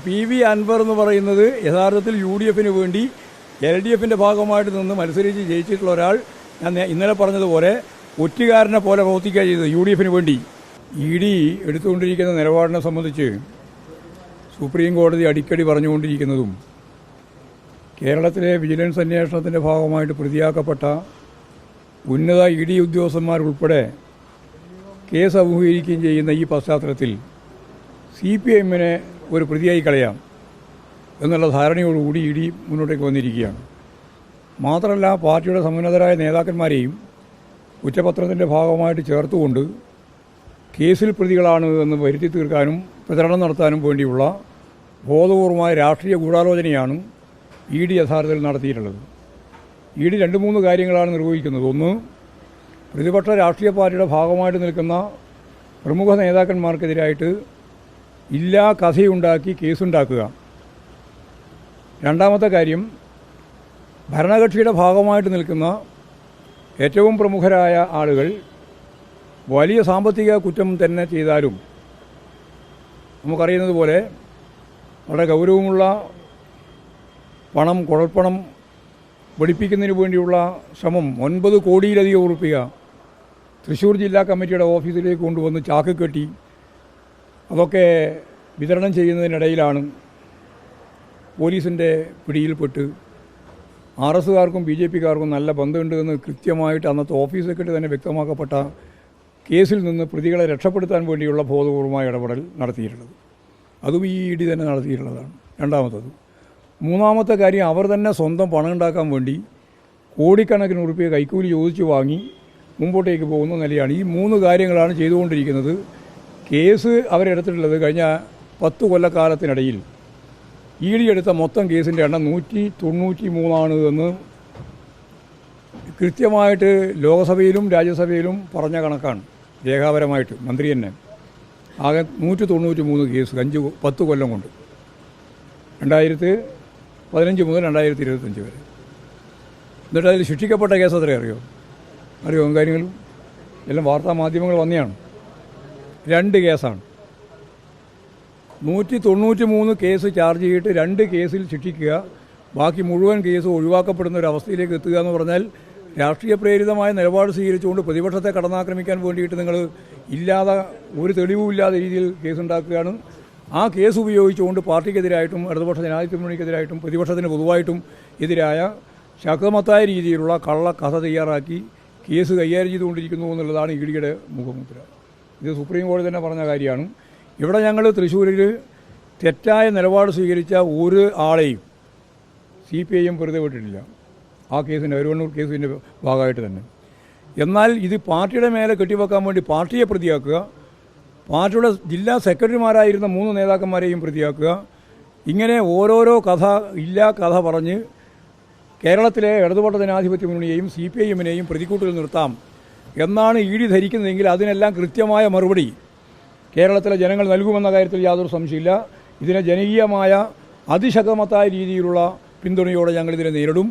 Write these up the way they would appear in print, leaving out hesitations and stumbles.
PV Anwar എന്ന് പറയുന്നത് യഥാർത്ഥത്തിൽ UDF വേണ്ടി LDF ഭാഗമായിട്ട് നിന്ന് മത്സരിച്ച് ജയിച്ചിട്ടുള്ള ഒരാൾ. ഞാൻ ഇന്നലെ പറഞ്ഞതുപോലെ ഒറ്റുകാരനെ പോലെ പ്രവർത്തിക്കുക ചെയ്തത് UDF വേണ്ടി. ED എടുത്തുകൊണ്ടിരിക്കുന്ന നിലപാടിനെ സംബന്ധിച്ച് സുപ്രീം കോടതി അടിക്കടി പറഞ്ഞുകൊണ്ടിരിക്കുന്നതും കേരളത്തിലെ വിജിലൻസ് അന്വേഷണത്തിൻ്റെ ഭാഗമായിട്ട് പ്രതിയാക്കപ്പെട്ട ഉന്നത ED ഉദ്യോഗസ്ഥന്മാരുൾപ്പെടെ കേസ് അഭിമുഖീകരിക്കുകയും ചെയ്യുന്ന ഈ പശ്ചാത്തലത്തിൽ CPIMനെ ഒരു പ്രതിയായി കളയാം എന്നുള്ള ധാരണയോടുകൂടി ED മുന്നോട്ടേക്ക് വന്നിരിക്കുകയാണ്. മാത്രമല്ല, പാർട്ടിയുടെ സമുന്നതരായ നേതാക്കന്മാരെയും കുറ്റപത്രത്തിൻ്റെ ഭാഗമായിട്ട് ചേർത്തുകൊണ്ട് കേസിൽ പ്രതികളാണ് എന്ന് വരുത്തി തീർക്കാനും പ്രചരണം നടത്താനും വേണ്ടിയുള്ള ബോധപൂർവമായ രാഷ്ട്രീയ ഗൂഢാലോചനയാണ് ED യഥാർത്ഥത്തിൽ നടത്തിയിട്ടുള്ളത്. ED 2-3 കാര്യങ്ങളാണ് നിർവഹിക്കുന്നത്. ഒന്ന്, പ്രതിപക്ഷ രാഷ്ട്രീയ പാർട്ടിയുടെ ഭാഗമായിട്ട് നിൽക്കുന്ന പ്രമുഖ നേതാക്കന്മാർക്കെതിരായിട്ട് ഇല്ലാ കഥയുണ്ടാക്കി കേസുണ്ടാക്കുക. രണ്ടാമത്തെ കാര്യം, ഭരണകക്ഷിയുടെ ഭാഗമായിട്ട് നിൽക്കുന്ന ഏറ്റവും പ്രമുഖരായ ആളുകൾ വലിയ സാമ്പത്തിക കുറ്റം തന്നെ ചെയ്താലും നമുക്കറിയുന്നത് പോലെ വളരെ ഗൗരവമുള്ള പണം, കുഴൽപ്പണം വെടിപ്പിക്കുന്നതിന് വേണ്ടിയുള്ള ശ്രമം 9 കോടിയിലധികം ഉറുപ്പിക തൃശ്ശൂർ ജില്ലാ കമ്മിറ്റിയുടെ ഓഫീസിലേക്ക് കൊണ്ടുവന്ന് ചാക്ക് കെട്ടി അതൊക്കെ വിതരണം ചെയ്യുന്നതിനിടയിലാണ് പോലീസിൻ്റെ പിടിയിൽപ്പെട്ട് RSകാർക്കും BJPക്കാർക്കും നല്ല ബന്ധമുണ്ട് എന്ന് കൃത്യമായിട്ട് അന്നത്തെ ഓഫീസ് സെക്രട്ടറി തന്നെ വ്യക്തമാക്കപ്പെട്ട കേസിൽ നിന്ന് പ്രതികളെ രക്ഷപ്പെടുത്താൻ വേണ്ടിയുള്ള ബോധപൂർവമായ ഇടപെടൽ നടത്തിയിട്ടുള്ളത്. അതും ഈ ED തന്നെ നടത്തിയിട്ടുള്ളതാണ്. രണ്ടാമത്തത്. മൂന്നാമത്തെ കാര്യം, അവർ തന്നെ സ്വന്തം പണം ഉണ്ടാക്കാൻ വേണ്ടി കോടിക്കണക്കിന് ഉറുപ്പിക കൈക്കൂലി ചോദിച്ചു വാങ്ങി മുമ്പോട്ടേക്ക് പോകുന്ന നിലയാണ്. ഈ 3 കാര്യങ്ങളാണ് ചെയ്തുകൊണ്ടിരിക്കുന്നത്. കേസ് അവരെടുത്തിട്ടുള്ളത് കഴിഞ്ഞ 10 കൊല്ലക്കാലത്തിനിടയിൽ ED എടുത്ത മൊത്തം കേസിൻ്റെ എണ്ണം 193 എന്ന് കൃത്യമായിട്ട് ലോകസഭയിലും രാജ്യസഭയിലും പറഞ്ഞ കണക്കാണ്. രേഖാപരമായിട്ട് മന്ത്രി തന്നെ ആകെ 193 കേസ് 10 കൊല്ലം കൊണ്ട്, 2015 മുതൽ 2025 വരെ. എന്നിട്ട് അതിൽ ശിക്ഷിക്കപ്പെട്ട കേസ് അത്രേ അറിയോ കാര്യങ്ങളും എല്ലാം വാർത്താ മാധ്യമങ്ങൾ വന്നെയാണ്. 2 കേസാണ്. 193 കേസ് ചാർജ് ചെയ്തിട്ട് 2 കേസിൽ ശിക്ഷിക്കുക, ബാക്കി മുഴുവൻ കേസ് ഒഴിവാക്കപ്പെടുന്ന ഒരു അവസ്ഥയിലേക്ക് എത്തുക എന്ന് പറഞ്ഞാൽ രാഷ്ട്രീയ പ്രേരിതമായ നിലപാട് സ്വീകരിച്ചുകൊണ്ട് പ്രതിപക്ഷത്തെ കടന്നാക്രമിക്കാൻ വേണ്ടിയിട്ട് നിങ്ങൾ ഇല്ലാതെ ഒരു തെളിവുമില്ലാത്ത രീതിയിൽ കേസുണ്ടാക്കുകയാണ്. ആ കേസ് ഉപയോഗിച്ചുകൊണ്ട് പാർട്ടിക്കെതിരായിട്ടും ഇടതുപക്ഷ ജനാധിപത്യ മുന്നണിക്കെതിരായിട്ടും പ്രതിപക്ഷത്തിന് പൊതുവായിട്ടും എതിരായ ശക്തമത്തായ രീതിയിലുള്ള കഥ തയ്യാറാക്കി കേസ് കൈകാര്യം ചെയ്തുകൊണ്ടിരിക്കുന്നു എന്നുള്ളതാണ് EDയുടെ മുഖമുദ്ര. ഇത് സുപ്രീം കോടതി തന്നെ പറഞ്ഞ കാര്യമാണ്. ഇവിടെ ഞങ്ങൾ തൃശ്ശൂരിൽ തെറ്റായ നിലപാട് സ്വീകരിച്ച ഒരു ആളെയും CPIM വെറുതെ വിട്ടിട്ടില്ല. ആ കേസിൻ്റെ അരുവണ്ണൂർ കേസിൻ്റെ ഭാഗമായിട്ട് തന്നെ. എന്നാൽ ഇത് പാർട്ടിയുടെ മേലെ കെട്ടിവെക്കാൻ വേണ്ടി പാർട്ടിയെ പ്രതിയാക്കുക, പാർട്ടിയുടെ ജില്ലാ സെക്രട്ടറിമാരായിരുന്ന 3 നേതാക്കന്മാരെയും പ്രതിയാക്കുക, ഇങ്ങനെ ഓരോരോ കഥ പറഞ്ഞ് കേരളത്തിലെ ഇടതുപക്ഷ ജനാധിപത്യ മുന്നണിയെയും CPIMനെയും പ്രതിക്കൂട്ടിൽ നിർത്താം എന്നാണ് ED ധരിക്കുന്നതെങ്കിൽ അതിനെല്ലാം കൃത്യമായ മറുപടി കേരളത്തിലെ ജനങ്ങൾ നൽകുമെന്ന കാര്യത്തിൽ യാതൊരു സംശയമില്ല. ഇതിനെ ജനകീയമായ അതിശക്തമത്തായ രീതിയിലുള്ള പിന്തുണയോടെ ഞങ്ങളിതിനെ നേരിടും.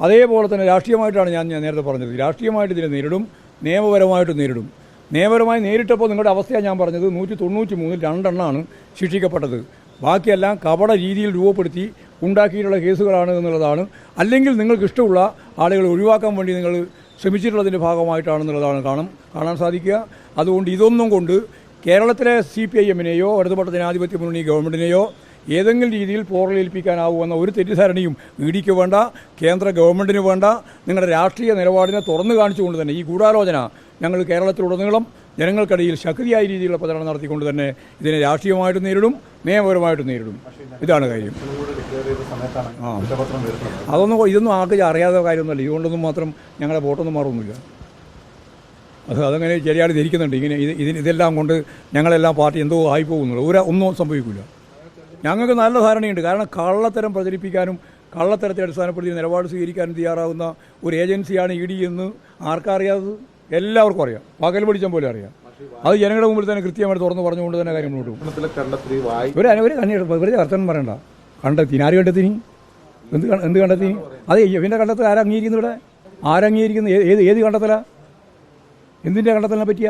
അതേപോലെ തന്നെ രാഷ്ട്രീയമായിട്ടാണ് ഞാൻ നേരത്തെ പറഞ്ഞത്. രാഷ്ട്രീയമായിട്ട് ഇതിനെ നേരിടും, നിയമപരമായിട്ട് നേരിടും. നിയമപരമായി നേരിട്ടപ്പോൾ നിങ്ങളുടെ അവസ്ഥയാണ് ഞാൻ പറഞ്ഞത്. 193-ൽ 2 എണ്ണമാണ് ശിക്ഷിക്കപ്പെട്ടത്. ബാക്കിയെല്ലാം കപട രീതിയിൽ രൂപപ്പെടുത്തി ഉണ്ടാക്കിയിട്ടുള്ള കേസുകളാണ് എന്നുള്ളതാണ്. അല്ലെങ്കിൽ നിങ്ങൾക്ക് ഇഷ്ടമുള്ള ആളുകളെ ഒഴിവാക്കാൻ വേണ്ടി നിങ്ങൾ ശ്രമിച്ചിട്ടുള്ളതിൻ്റെ ഭാഗമായിട്ടാണെന്നുള്ളതാണ് കാണാൻ സാധിക്കുക. അതുകൊണ്ട് ഇതൊന്നും കൊണ്ട് കേരളത്തിലെ CPIMനെയോ ഇടതുപക്ഷ ജനാധിപത്യ മുന്നണി ഗവൺമെൻറ്റിനെയോ ഏതെങ്കിലും രീതിയിൽ പോറലേൽപ്പിക്കാനാവുമെന്ന ഒരു തെറ്റിദ്ധാരണയും EDക്ക് വേണ്ട, കേന്ദ്ര ഗവൺമെൻറ്റിന് വേണ്ട. നിങ്ങളുടെ രാഷ്ട്രീയ നിലപാടിനെ തുറന്നു കാണിച്ചുകൊണ്ട് തന്നെ ഈ ഗൂഢാലോചന ഞങ്ങൾ കേരളത്തിലുടനീളം ജനങ്ങൾക്കിടയിൽ ശക്തിയായ രീതിയിലുള്ള പ്രചരണം നടത്തിക്കൊണ്ട് തന്നെ ഇതിനെ രാഷ്ട്രീയമായിട്ട് നേരിടും, നിയമപരമായിട്ട് നേരിടും. ഇതാണ് കാര്യം. ഇതൊന്നും ആർക്കും അറിയാത്ത കാര്യമൊന്നുമല്ല. ഇതുകൊണ്ടൊന്നും മാത്രം ഞങ്ങളുടെ വോട്ടൊന്നും മാറുന്നില്ല. അതങ്ങനെ ചില ആൾ ധരിക്കുന്നുണ്ട്. ഇതെല്ലാം കൊണ്ട് ഞങ്ങളെല്ലാം പാർട്ടി എന്തോ ആയിപ്പോകുന്നുള്ളൂ. ഒന്നും സംഭവിക്കില്ല. ഞങ്ങൾക്ക് നല്ല ധാരണയുണ്ട്. കാരണം കള്ളത്തരം പ്രചരിപ്പിക്കാനും കള്ളത്തരത്തെ അടിസ്ഥാനപ്പെടുത്തി നിലപാട് സ്വീകരിക്കാനും തയ്യാറാവുന്ന ഒരു ഏജൻസിയാണ് ED എന്ന് ആർക്കറിയാത്തത്? എല്ലാവർക്കും അറിയാം. പകൽ പിടിച്ചാൽ പോലെ അറിയാം. അത് ജനങ്ങളുടെ മുമ്പിൽ തന്നെ കൃത്യമായിട്ട് തുറന്ന് പറഞ്ഞുകൊണ്ട് തന്നെ കാര്യം മുന്നോട്ട് പോകും. വെറുതെ വർത്തമാനം പറയണ്ട. കണ്ടെത്തി ആര് കണ്ടെത്തി? എന്ത് കണ്ടെത്തി? അത് ഇവൻ്റെ കണ്ടെത്തൽ ആരംഗീകരിക്കുന്നു? ഇവിടെ ആരംഗീകരിക്കുന്നു? ഏത് കണ്ടെത്തല? എന്തിൻ്റെ കണ്ടെത്തലിനെ പറ്റിയ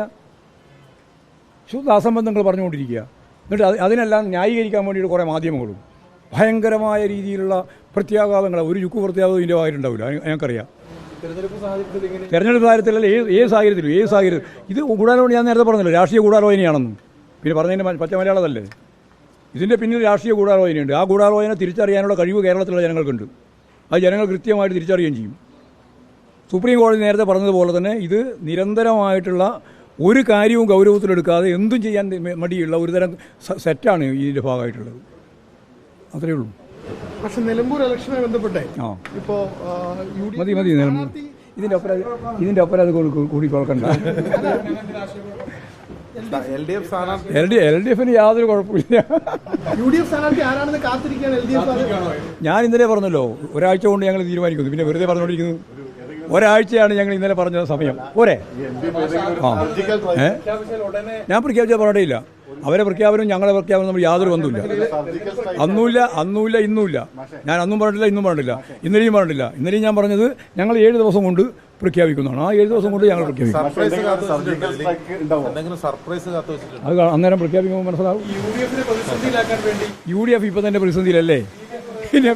ശുദ്ധ അസംബന്ധങ്ങൾ പറഞ്ഞുകൊണ്ടിരിക്കുക. എന്നിട്ട് അതിനെല്ലാം ന്യായീകരിക്കാൻ വേണ്ടിയിട്ട് കുറേ മാധ്യമങ്ങളും ഭയങ്കരമായ രീതിയിലുള്ള പ്രത്യാഘാതങ്ങൾ, ഒരു ചുക്ക് പ്രത്യാഘാതം ഇതിൻ്റെ ഭാഗമായിട്ടുണ്ടാവില്ല, ഞങ്ങൾക്കറിയാം. തെരഞ്ഞെടുപ്പ് സാഹചര്യത്തിലല്ല, ഏത് സാഹചര്യത്തിൽ ഇത് ഗൂഢാലോചന. ഞാൻ നേരത്തെ പറഞ്ഞല്ലോ രാഷ്ട്രീയ ഗൂഢാലോചനയാണെന്നും, പിന്നെ പറഞ്ഞതിൻ്റെ പച്ച മലയാളമല്ലേ. ഇതിൻ്റെ പിന്നിൽ രാഷ്ട്രീയ ഗൂഢാലോചനയുണ്ട്. ആ ഗൂഢാലോചന തിരിച്ചറിയാനുള്ള കഴിവ് കേരളത്തിലുള്ള ജനങ്ങൾക്കുണ്ട്. അത് ജനങ്ങൾ കൃത്യമായിട്ട് തിരിച്ചറിയുകയും ചെയ്യും. സുപ്രീം കോടതി നേരത്തെ പറഞ്ഞതുപോലെ തന്നെ ഇത് നിരന്തരമായിട്ടുള്ള ഒരു കാര്യവും ഗൗരവത്തിലെടുക്കാതെ എന്തും ചെയ്യാൻ മടിയുള്ള ഒരുതരം സെറ്റാണ് ഇതിൻ്റെ ഭാഗമായിട്ടുള്ളത്. അത്രയേ ഉള്ളൂ. പക്ഷെ നിലമ്പൂർ ഇലക്ഷനെ ബന്ധപ്പെട്ടേ ഇപ്പോൾ മതി നിലമ്പൂർ ഇതിൻ്റെ ഒപ്പം അത് കൂടി കൊടുക്കണ്ട. LDF യാതൊരു കുഴപ്പമില്ല. ഞാൻ ഇന്നലെ പറഞ്ഞല്ലോ, ഒരാഴ്ച കൊണ്ട് ഞങ്ങൾ തീരുമാനിക്കുന്നു. പിന്നെ വെറുതെ പറഞ്ഞുകൊണ്ടിരിക്കുന്നു. ഒരാഴ്ചയാണ് ഞങ്ങൾ ഇന്നലെ പറഞ്ഞ സമയം പോരെ. ഞാൻ പ്രഖ്യാപിച്ച പറഞ്ഞില്ല. അവരെ പ്രഖ്യാപനവും ഞങ്ങളെ പ്രഖ്യാപനം നമ്മൾ യാതൊരു ബന്ധമില്ല. അന്നുമില്ല ഇന്നുമില്ല. ഞാൻ അന്നും പറഞ്ഞിട്ടില്ല, ഇന്നും പറഞ്ഞിട്ടില്ല, ഇന്നലെയും പറഞ്ഞിട്ടില്ല. ഇന്നലെയും ഞാൻ പറഞ്ഞത് ഞങ്ങൾ 7 ദിവസം കൊണ്ട് പ്രഖ്യാപിക്കുന്നതാണ്. ആ 7 ദിവസം കൊണ്ട് ഞങ്ങൾ പ്രഖ്യാപിക്കും. അത് അന്നേരം പ്രഖ്യാപിക്കുമ്പോൾ മനസ്സിലാവും. UDF ഇപ്പം തന്നെ പ്രതിസന്ധിയിലല്ലേ. പിന്നെ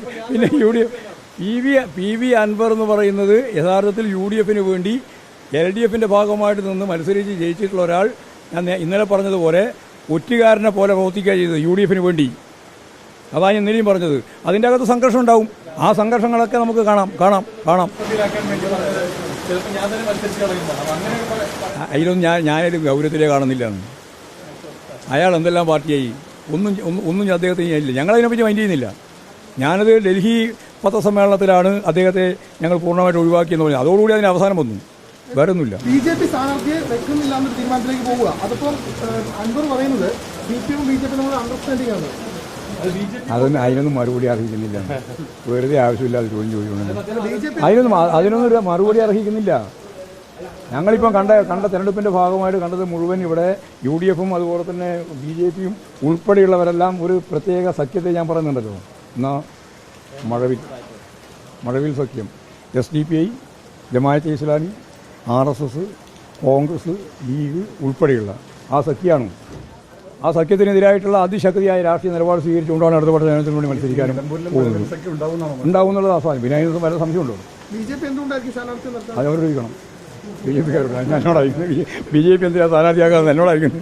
PV അൻവർ എന്ന് പറയുന്നത് യഥാർത്ഥത്തിൽ UDF വേണ്ടി LDF ഭാഗമായിട്ട് നിന്ന് മത്സരിച്ച് ജയിച്ചിട്ടുള്ള ഒരാൾ. ഞാൻ ഇന്നലെ പറഞ്ഞതുപോലെ ഒറ്റുകാരനെ പോലെ പ്രവർത്തിക്കുക ചെയ്തത് UDF വേണ്ടി. അതാണ് ഞാൻ ഇന്നലെയും പറഞ്ഞത്. അതിൻ്റെ അകത്ത് സംഘർഷം ഉണ്ടാവും. ആ സംഘർഷങ്ങളൊക്കെ നമുക്ക് കാണാം. അതിലൊന്നും ഞാനൊരു ഗൗരവത്തിലേ കാണുന്നില്ല. അയാൾ എന്തെല്ലാം പാർട്ടിയായി ഒന്നും അദ്ദേഹത്തിന് ഇല്ല. ഞങ്ങളതിനെപ്പറ്റി മൈൻഡ് ചെയ്യുന്നില്ല. ഞാനത് ഡൽഹി പത്രസമ്മേളനത്തിലാണ് അദ്ദേഹത്തെ ഞങ്ങൾ പൂർണ്ണമായിട്ട് ഒഴിവാക്കിയെന്ന് പറഞ്ഞത്. അതോടുകൂടി അതിന് അവസാനം വന്നു. വേറെ ഒന്നുമില്ല. BJP സ്ഥാനാർത്ഥിയെ വെക്കുന്നില്ല എന്നൊരു തീരുമാനത്തിലേക്ക് പോവുക. അതിപ്പോൾ അൻവർ പറയുന്നത് BJP നമ്മൾ അണ്ടർസ്റ്റാൻഡിംഗ് ആണ്. അതിനൊന്നും മറുപടി അർഹിക്കുന്നില്ല. വെറുതെ ആവശ്യമില്ലാതെ ചോദിച്ചുകൊണ്ടിരുന്നത്. അതിനൊന്നും ഒരു മറുപടി അർഹിക്കുന്നില്ല. ഞങ്ങളിപ്പം കണ്ട തെരഞ്ഞെടുപ്പിൻ്റെ ഭാഗമായിട്ട് കണ്ടത് മുഴുവൻ ഇവിടെ UDF അതുപോലെ തന്നെ BJP ഉൾപ്പെടെയുള്ളവരെല്ലാം ഒരു പ്രത്യേക സഖ്യത്തെ ഞാൻ പറയുന്നുണ്ടല്ലോ. എന്നാൽ മഴവിൽ സഖ്യം, SDPI, Jamaat-e Islami, RSS, Congress, League ഉൾപ്പെടെയുള്ള ആ സഖ്യമാണ്. ആ സഖ്യത്തിനെതിരായിട്ടുള്ള അതിശക്തിയായ രാഷ്ട്രീയ നിലപാട് സ്വീകരിച്ചുകൊണ്ടാണ് അടുത്ത വർഷം തെരഞ്ഞെടുപ്പിന് വേണ്ടി മത്സരിക്കാനും പോകുന്നത്. ഉണ്ടാവുമെന്നുള്ളത് ആസ്വാദനം. പിന്നെ അതിനൊന്നും വല്ല സംശയമുണ്ടോ? അതവർ ചോദിക്കണം. BJP എന്നോടായിരിക്കും. BJP എന്തിനാ സ്ഥാനാർത്ഥിയാക്കാതെ എന്നോടായിരിക്കും.